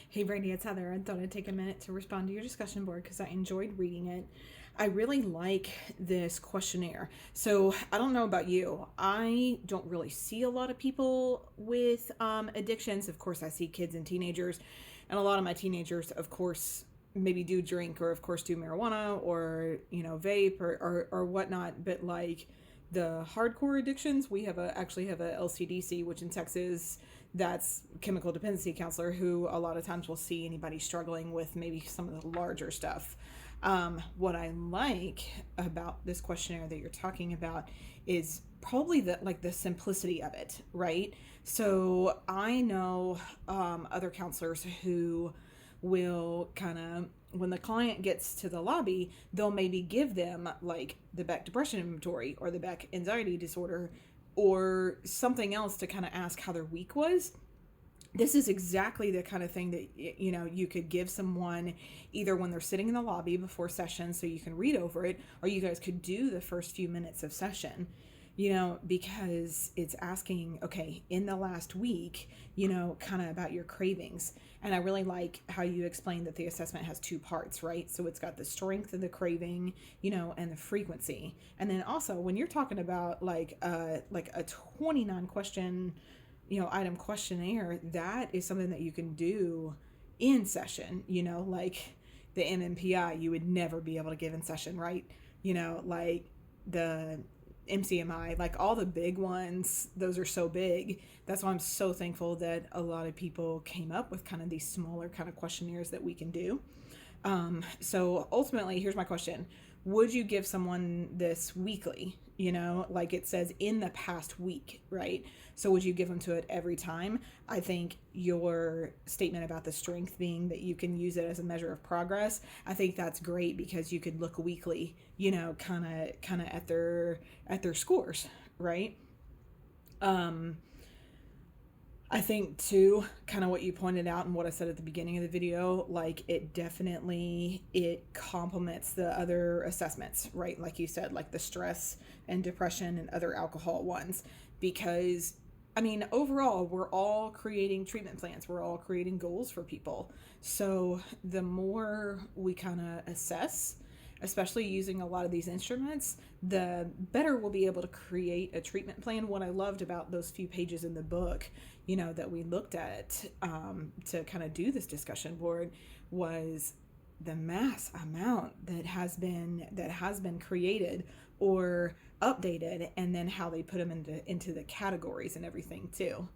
Hey Brandee, it's Heather. I thought I'd take a minute to respond to your discussion board because I enjoyed reading it. I really like this questionnaire. So I don't know about you. I don't really see a lot of people with addictions. Of course, I see kids and teenagers, and a lot of my teenagers, of course, maybe do drink or of course do marijuana or vape or whatnot. But like the hardcore addictions, we actually have a LCDC, which in Texas, that's chemical dependency counselor, who a lot of times will see anybody struggling with maybe some of the larger stuff. What I like about this questionnaire that you're talking about is probably the simplicity of it, right? So I know other counselors who will kind of, when the client gets to the lobby, they'll maybe give them like the Beck depression inventory or the Beck anxiety disorder or something else to kind of ask how their week was. This is exactly the kind of thing that you could give someone either when they're sitting in the lobby before session so you can read over it, or you guys could do the first few minutes of session, because it's asking, okay, in the last week, kind of about your cravings. And I really like how you explained that the assessment has two parts, right? So it's got the strength of the craving, and the frequency. And then also when you're talking about like a 29 question, item questionnaire, that is something that you can do in session, like the MMPI, you would never be able to give in session, right? Like the MCMI, like all the big ones, those are so big. That's why I'm so thankful that a lot of people came up with kind of these smaller kind of questionnaires that we can do. So ultimately, here's my question. Would you give someone this weekly? Like it says in the past week, right? So would you give them to it every time? I think your statement about the strength being that you can use it as a measure of progress, I think that's great because you could look weekly, kind of at their scores, right? Um, I think too, kind of what you pointed out and what I said at the beginning of the video, like it complements the other assessments, right? Like you said, like the stress and depression and other alcohol ones, because I mean, overall, we're all creating treatment plans. We're all creating goals for people. So the more we kind of assess, especially using a lot of these instruments, the better we'll be able to create a treatment plan. What I loved about those few pages in the book, that we looked at to kind of do this discussion board, was the mass amount that has been created or updated, and then how they put them into the categories and everything too.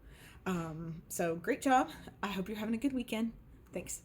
So great job. I hope you're having a good weekend. Thanks.